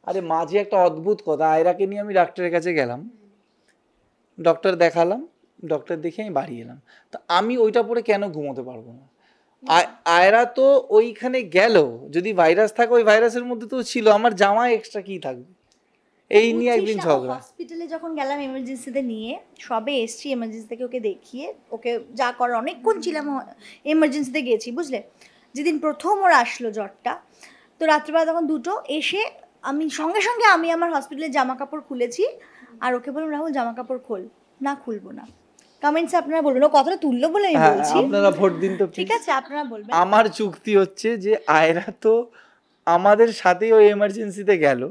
আরে মাঝে একটা অদ্ভুত কথা, আয়রাকে নিয়ে আমি ডাক্তারের কাছে গেলাম, ডক্টর দেখালাম, ডক্টর দেখে আমি বাড়ি এলাম, তো আমি ওইটা পরে কেন ঘুমোতে পারবো না? আয়রা তো ওইখানে গেল, যদি ভাইরাস থাকে ওই ভাইরাসের মধ্যে তো ছিল, আমার জামা এক্সট্রা কি থাকবে, এই নিয়ে একদিন ঝগড়া। হসপিটালে যখন গেলাম এমার্জেন্সিতে নিয়ে, সবে এসছি এমার্জেন্সি থেকে, ওকে দেখিয়ে ওকে যা করার, অনেকক্ষণ ছিলাম এমার্জেন্সিতে গেছি বুঝলে। যেদিন প্রথম ওর আসলো জ্বরটা, তো রাত্রিবেলা তখন 2টো এসে আমি সঙ্গে সঙ্গে আমি আমার হসপিটালের জামা কাপড় খুলেছি, আর ওকে বললাম রাহুল জামা কাপড় খোল, না খুলবো না। কমেন্টসে আপনারা বলবেন, ও কথাটা তুললো বলে আমি বলছি, আপনারা ভোট দিন তো ঠিক আছে আপনারা বলবেন। আমার চুক্তি হচ্ছে যে আয়রা তো আমাদের সাথেই ওই এমার্জেন্সিতে গেল,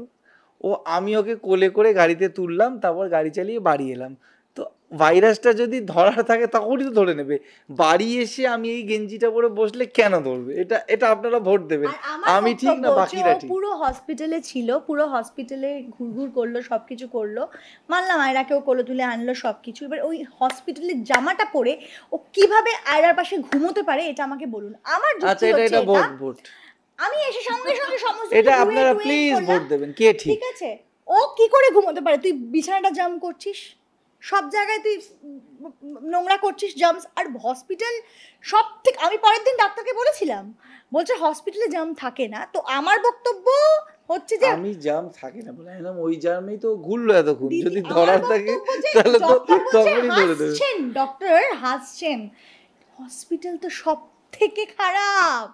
ও আমি ওকে কোলে করে গাড়িতে তুললাম, তারপর গাড়ি চালিয়ে বাড়ি এলাম। তো ভাইরাসটা যদি ধরার থাকে তখনই তো ধরে নেবে, বাড়ি এসে আমি এই গেঞ্জিটা পরে বসলে কেন ধরবে? এটা আপনারা ভোট দেবেন, আমি ঠিক না বাকিরা ঠিক। পুরো হসপিটালে ছিল, পুরো হসপিটালে ঘুরঘুর করলো, সবকিছু করলো, মানলাম আয়রাকেও কোলে তুলে আনলো সবকিছু। এবার ওই হসপিটালের জামাটা পরে ও কিভাবে আয়রার পাশে ঘুমোতে পারে এটা আমাকে বলুন। আমার আচ্ছা এটা ভোট আমি এসে সঙ্গে সঙ্গে সমস্ত এটা আপনারা প্লিজ ভোট দেবেন, কে ঠিক আছে? ও কি করে ঘুমোতে পারে? তুই বিছানাটা জাম করছিস, সব জায়গায় তুই নোংরা করছিস, জামস। আর হসপিটাল সব থেকে, আমি পরের দিন ডাক্তারকে বলেছিলাম, বলছে হসপিটালে জাম থাকে না। তো আমার বক্তব্য হচ্ছে যে আমি জাম থাকে না বলে আমি ওই জামেই তো ঘুরলো এতক্ষণ, যদি ধরার থাকে তাহলে তো তখনই ধরে দেবে। ডক্টর হাসছেন, হসপিটাল তো সব থেকে খারাপ,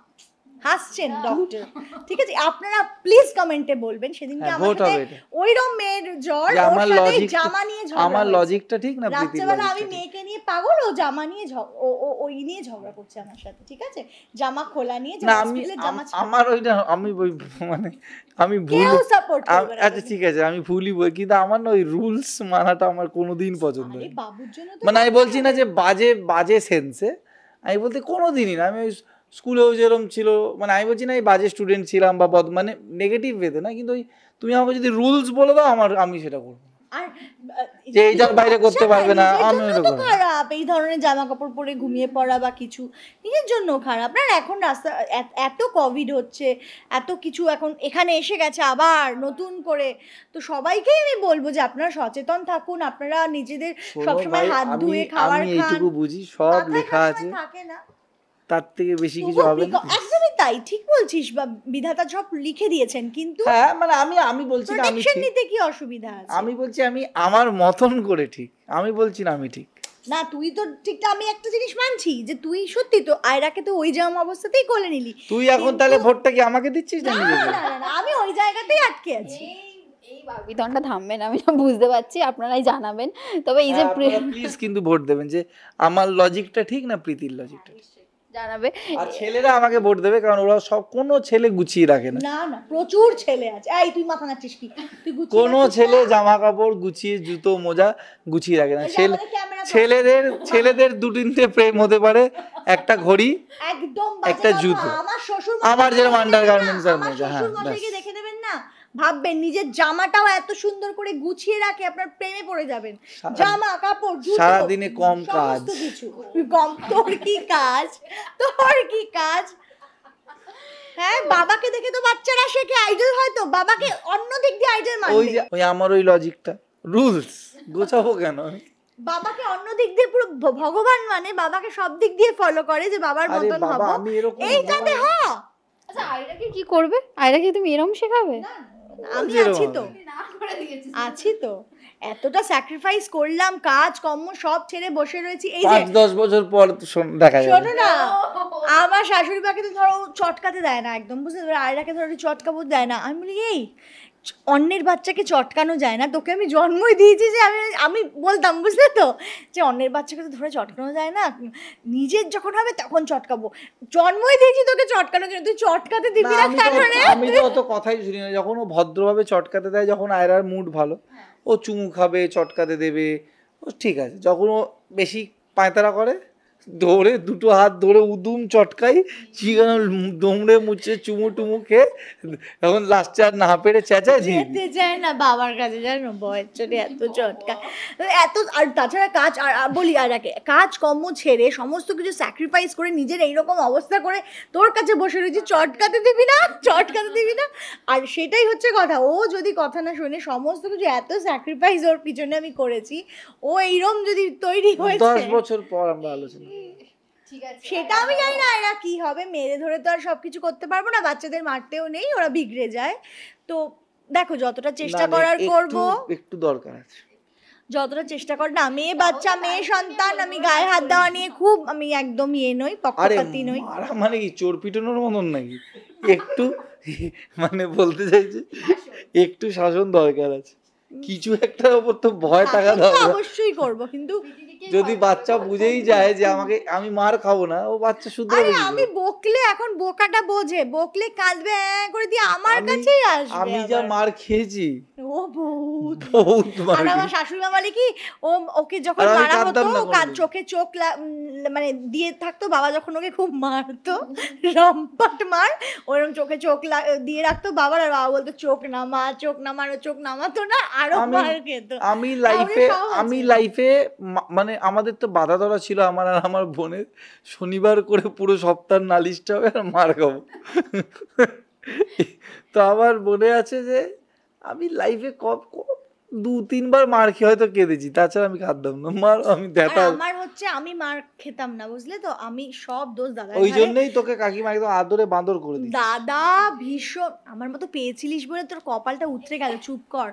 হাসছেন ডক্টর, ঠিক আছে? আপনারা প্লিজ কমেন্টে বলবেন সেদিনকে আমার সাথে ওইরকম মেয়ের জ্বর, ওর সাথে জামা নিয়ে ঝগড়া, আমার লজিকটা ঠিক না? রাত্রেবেলা আমি মেয়েকে নিয়ে পাগল, ও জামা নিয়ে ওই নিয়ে ঝগড়া করছে আমার সাথে, ঠিক আছে? জামা খোলা নিয়ে, আমার ওইটা আমি মানে আমি ভুল, আচ্ছা ঠিক আছে আমি ভুলই বই, কিন্তু আমার না ওই রুলস মানাটা আমার কোনোদিন পছন্দ হয়। মানে আমি বলছি না যে বাজে সেন্সে, আমি বলতে কোনোদিনই না। আমি ওই স্কুলেও যেরকম ছিল, মানে আমি বলছি না এই বাজে স্টুডেন্ট ছিলাম বা মানে নেগেটিভ ওয়েতে না, কিন্তু ওই তুমি আমাকে যদি রুলস বলে দাও আমি সেটা করবো। আর যে এইটার বাইরে করতে পারবে না, আমি নিজের জন্য তো খারাপ এই ধরনের জামা কাপড় পরে ঘুমিয়ে পড়া বা কিছু, নিজের জন্য খারাপ। না এখন রাস্তা এত কোভিড হচ্ছে, এত কিছু এখন এখানে এসে গেছে আবার নতুন করে, তো সবাইকেই আমি বলবো যে আপনারা সচেতন থাকুন, আপনারা নিজেদের সবসময় হাত ধুয়ে খাবার আমি খান। এইটুকু বুঝি, সব লেখা আছে, থাকে না তার থেকে বেশি কিছু হবে না। একদমই তাই, ঠিক বলছিস, বা বিধাতা সব লিখে দিয়েছেন, কিন্তু হ্যাঁ মানে আমি বলছি না আমি প্রোটেকশন ঠিক, নিতে কি অসুবিধা আছে? আমি বলছি আমি আমার মতন করে ঠিক, আমি বলছি না আমি ঠিক। না তুই তো ঠিকটা, আমি একটা জিনিস মানছি যে তুই সত্যি তো আয়রাকে তো ওই জাম অবস্থাতেই কোলে নিলি। তুই এখন তাহলে ভোটটা কি আমাকে দিচ্ছিস না নিজেকে? না, আমি ওই জায়গাতেই আটকে আছি। এই বাবিতনটা থামবে না, আমি বুঝতে পারছি, আপনারাই জানাবেন। তবে এই যে প্লিজ কিন্তু ভোট দেবেন যে আমার লজিকটা ঠিক না প্রীতির লজিকটা জানাবে। আর ছেলেরা আমাকে ভোট দেবে, কারণ ওরা সব, কোনো ছেলে গুছিয়ে রাখে না। না না প্রচুর ছেলে আছে, এই তুই মাথা নাচিস কি, তুই গুছিয়ে কোনো রাখিস ছেলে না? জামা কাপড় গুছিয়ে, জুতো মোজা গুছিয়ে রাখে না। ওই যে আমাদের ক্যামেরা ছেলেদের দু তিনটে প্রেম হতে পারে, একটা ঘড়ি, একদম একটা বাজে জুতো। কথা। আমার শ্বশুর আমার যেরকম আন্ডারগার্মেন্টস আর মোজা, হ্যাঁ মশাইকে দেখে নেবেন না, ভাববেন নিজের জামাটাও এত সুন্দর করে গুছিয়ে রাখে, আপনার প্রেমে পড়ে যাবেন। জামা কাপড় জুতো, সারাদিনে কম কাজ। সমস্ত কিছু কম। তোর কি কাজ, তোর কি কাজ? হ্যাঁ বাবাকে দেখে তো বাচ্চারা শেখে, আইডল হয়তো বাবাকে অন্য দিক দিয়ে আইডল ওই মানবে। যে ওই আমার ওই লজিকটা, রুলস গোছাবো কেন আমি? বাবাকে অন্য দিক দিয়ে পুরো ভগবান মানে, বাবাকে সব দিক দিয়ে ফলো করে যে বাবার আরে মতন বাবা, হবো, আমি এরকম এইটাতে হ। আচ্ছা আয়রাকে কি করবে? আয়রাকে তুমি এরকম শেখাবে? আমি যেরকম আছি তো, হবে। আছি তো, এতটা স্যাক্রিফাইস করলাম, কাজ কর্ম সব ছেড়ে বসে রয়েছি। এই যে 5-10 বছর পর দেখা যাবে। শোনো না, আমার শাশুড়ি মাকে তো ধরো চটকাতে দেয় না একদম, বুঝতে পারো, আয়রাকে ধরো চটকাবো দেয় না। আমি বলি এই অন্যের বাচ্চাকে চটকানো যায় না, তোকে আমি জন্মই দিয়েছি যে আমি বলতাম, বুঝলে তো, যে অন্যের বাচ্চাকে তো ধরে চটকানো যায় না, নিজের যখন হবে তখন চটকাবো, জন্মই দিয়েছি তোকে চটকানোর জন্য, তুই চটকাতে দিবি না কেন রে? আমি তো অত কথাই শুনি না, যখন ও ভদ্রভাবে চটকাতে দেয়, যখন আয়রার মুড ভালো, ও চুমু খাবে, চটকাতে দেবে, ও ঠিক আছে। যখন ও বেশি পায়তারা করে, ধরে দুটো হাত ধরে উদুম চটকাই, চিকেন দমড়ে মুছে চুমু টুমু খেয়ে, এখন লাস্টে আর না পেরে চেঁচায় ঝিঁ যেতে চায় না বাবার কাছে, জানো বয়ের চোটে এত চটকা এত। আর তাছাড়া কাজ, আর বলি আয়রাকে, কাজ কর্ম ছেড়ে সমস্ত কিছু স্যাক্রিফাইস করে নিজের এইরকম অবস্থা করে তোর কাছে বসে রয়েছি, চটকাতে দিবি না, চটকাতে দিবি না। আর সেটাই হচ্ছে কথা, ও যদি কথা না শোনে, সমস্ত কিছু এত স্যাক্রিফাইস ওর পিছনে আমি করেছি, ও এইরকম যদি তৈরি হয়েছে, 10 বছর পর আমরা আলোচনা। সেটা আমি জানি না এরা কি হবে, মেরে ধরে তো আর সবকিছু করতে পারবো না, বাচ্চাদের মারতেও নেই, ওরা বিগড়ে যায়। তো দেখো যতটা চেষ্টা করার করবো, একটু দরকার আছে, যতটা চেষ্টা কর না, মেয়ে বাচ্চা, মেয়ে সন্তান, আমি গায়ে হাত দেওয়া নিয়ে খুব আমি একদম ইয়ে নই, আরে পক্ষপাতী নই। মারা মানে কি চোর পিটানোর মতন নাকি? একটু মানে বলতে চাইছি একটু শাসন দরকার আছে, কিছু একটার উপর তো ভয় থাকা শাসন তো দরকার। অবশ্যই করব, কিন্তু যদি বাচ্চা বুঝেই যায় যে আমি মার খাবো না, ও বাচ্চা শুধু আরে আমি বকলে, এখন বোকাটা বোঝে, বকলে কাঁদবে করে দিয়ে আমার কাছেই আসবে। আমি যা মার খেয়েছি, ও বহুত বহুত মার আর আমার খেয়েছি। শাশুড়ি মা বলে কি, ওকে যখন আর আমি মারা হতো, কাঁদতাম না কোনোদিন। চোখে চোখ মানে দিয়ে থাকতো, বাবা যখন ওকে খুব মারতো, রম্পাট মার, ওরকম চোখে চোখ দিয়ে রাখতো বাবার, আর বাবা বলতো চোখ নামা, চোখ নামানো, চোখ নামাতো না, আরো মার খেত। আমি লাইফে মানে আমাদের তো বাধা ধরা ছিল, আমার আর আমার বোনের, শনিবার করে পুরো সপ্তাহ নালিশটা হবে আর মার খাবো। তো আমার মনে আছে যে আমি লাইফে 2-3 বার মার খেয়ে হয়তো কেঁদেছি, তাছাড়া আমি কাঁদতাম না। আমি আর দেখা, আমার হচ্ছে আমি মার খেতাম না, বুঝলে তো, আমি সব দোষ দাদা। ওই জন্যই তোকে কাকিমা একদম আদরে বাঁদর করে দিই। দাদা ভীষণ, আমার মতো পেয়েছিলিস বলে তোর কপালটা উতরে গেল, চুপ কর।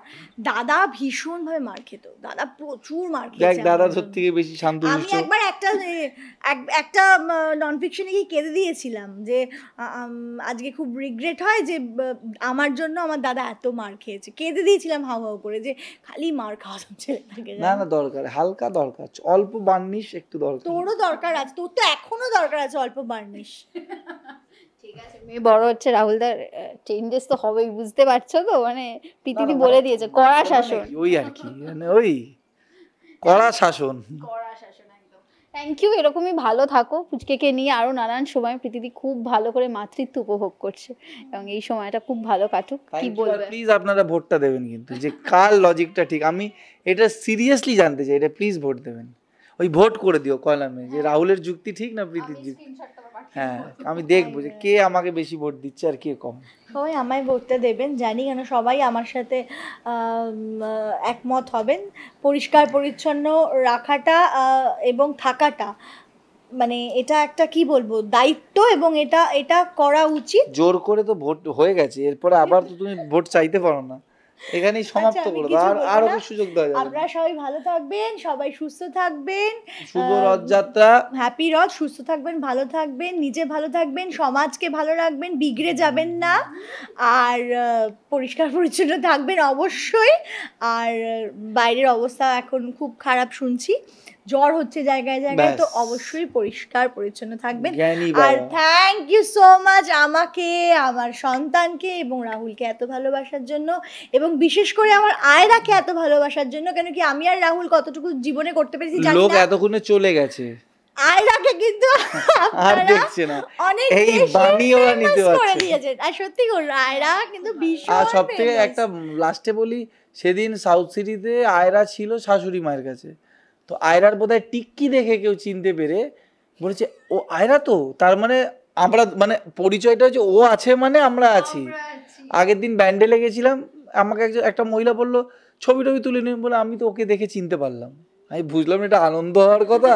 দাদা ভীষণ ভাবে মার খেত, দাদা প্রচুর মার দেখ খেয়েছে দাদা আমার তোর জন্য। থেকে বেশি শান্ত আমি শিষ্ট। একবার একটা নন ফিকশনে গিয়ে কেঁদে দিয়েছিলাম যে আজকে খুব রিগ্রেট হয় যে আমার জন্য আমার দাদা এত মার খেয়েছে, কেঁদে দিয়েছিলাম হাউ হাউ করে, যে খালি মার খাওয়া ছেলেটাকে। না না দরকার, হালকা দরকার, অল্প বার্নিশ একটু দরকার। তোরও দরকার আছে, তোর তো এখনো দরকার আছে অল্প বার্নিশ। ঠিক আছে, মেয়ে বড় হচ্ছে, রাহুলদার চেঞ্জেস তো হবেই, বুঝতে পারছো তো, মানে প্রীতিদি বলে দিয়েছে, কড়া শাসন। ওই আর কি, মানে ওই কড়া শাসন। কড়া শাসন একদম। থ্যাংক ইউ, এরকমই ভালো থাকো। পুচকেকে নিয়ে আরো নানান সময় প্রীতিদি খুব ভালো করে মাতৃত্ব উপভোগ করছে এবং এই সময়টা খুব ভালো কাটুক। কি বলবে? প্লিজ আপনারা ভোটটা দেবেন কিন্তু, যে কার লজিকটা ঠিক, আমি এটা সিরিয়াসলি জানতে চাই, এটা প্লিজ ভোট দেবেন। ওই ভোট করে দিও কলামে যে রাহুলের যুক্তি ঠিক না প্রীতির যুক্তি। হ্যাঁ, আমি দেখবো যে কে আমাকে বেশি ভোট দিচ্ছে আর কে কম। সবাই আমায় ভোটটা দেবেন, জানি কেন সবাই আমার সাথে একমত হবেন। পরিষ্কার পরিচ্ছন্ন রাখাটা এবং থাকাটা মানে এটা একটা কি বলবো দায়িত্ব, এবং এটা এটা করা উচিত। জোর করে তো ভোট হয়ে গেছে, এরপরে আবার তো তুমি ভোট চাইতে পারো না, এখানেই সমাপ্ত করে দাও, আর ওকে সুযোগ দেওয়া যাবে। আপনারা সবাই ভালো থাকবেন, সবাই সুস্থ থাকবেন, শুভ রথযাত্রা, হ্যাপি রথ। সুস্থ থাকবেন, ভালো থাকবেন, নিজে ভালো থাকবেন, সমাজকে ভালো রাখবেন, বিগড়ে যাবেন না, আর পরিষ্কার পরিচ্ছন্ন থাকবেন অবশ্যই। আর বাইরের অবস্থা এখন খুব খারাপ শুনছি, জ্বর হচ্ছে জায়গায় জায়গায়, তো অবশ্যই পরিষ্কার পরিচ্ছন্ন থাকবেন। আর থ্যাংক ইউ সো মাচ আমাকে, আমার সন্তানকে এবং রাহুলকে এত ভালোবাসার জন্য, এবং বিশেষ করে আমার আয়রাকে এত ভালোবাসার জন্য। কেন কি আমি আর রাহুল কতটুকু জীবনে করতে পেরেছি জানি না, লোক এতক্ষণে চলে গেছে, আয়রাকে কিন্তু আর দেখছে না, অনেক এই বাণী ওরা নিতে করে পারছে। দিয়েছেন। আর সত্যি করে আয়রা কিন্তু ভীষণ। আর সবথেকে একটা লাস্টে বলি, সেদিন সাউথ সিটিতে আয়রা ছিল শাশুড়ি মায়ের কাছে, তো আয়রার বোধহয় টিক্কি দেখে কেউ চিনতে পেরে বলেছে ও আয়রা, তো তার মানে আমরা মানে পরিচয়টা হচ্ছে ও আছে মানে আমরা আছি। আগের দিন ব্যান্ডেলে গেছিলাম, আমাকে একটা মহিলা বললো ছবি টবি তুলে নিন, বলে আমি তো ওকে দেখে চিনতে পারলাম। আমি বুঝলাম এটা আনন্দ হওয়ার কথা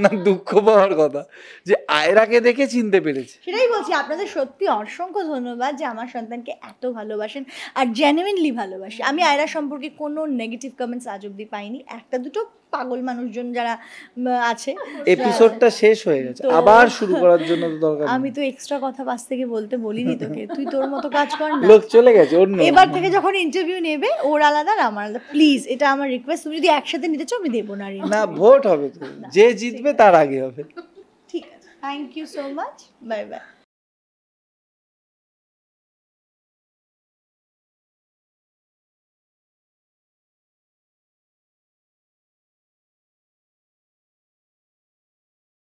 না দুঃখ পাওয়ার কথা, যে আয়রাকে দেখে চিনতে পেরেছে। সেটাই বলছি, আপনাদের সত্যি অসংখ্য ধন্যবাদ যে আমার সন্তানকে এত ভালোবাসেন আর জেনুইনলি ভালোবাসে। আমি আয়রা সম্পর্কে কোনো নেগেটিভ কমেন্টস আজ অব্দি পাইনি। একটা দুটো পাগল মানুষজন যারা আছে, এপিসোডটা শেষ হয়ে গেছে, আবার শুরু করার জন্য তো দরকার। আমি তো এক্সট্রা কথা পাশ থেকে বলতে বলিনি তোকে, তুই তোর মতো কাজ কর না। লোক চলে গেছে অন্য। এবার থেকে যখন ইন্টারভিউ নেবে ওর আলাদা আর আমার আলাদা, প্লিজ এটা আমার রিকোয়েস্ট। তুমি যদি একসাথে নিতে চাও আমি দেবো না। না, ভোট হবে তো, যে জিতবে তার আগে হবে। ঠিক আছে, thank you so much, bye by.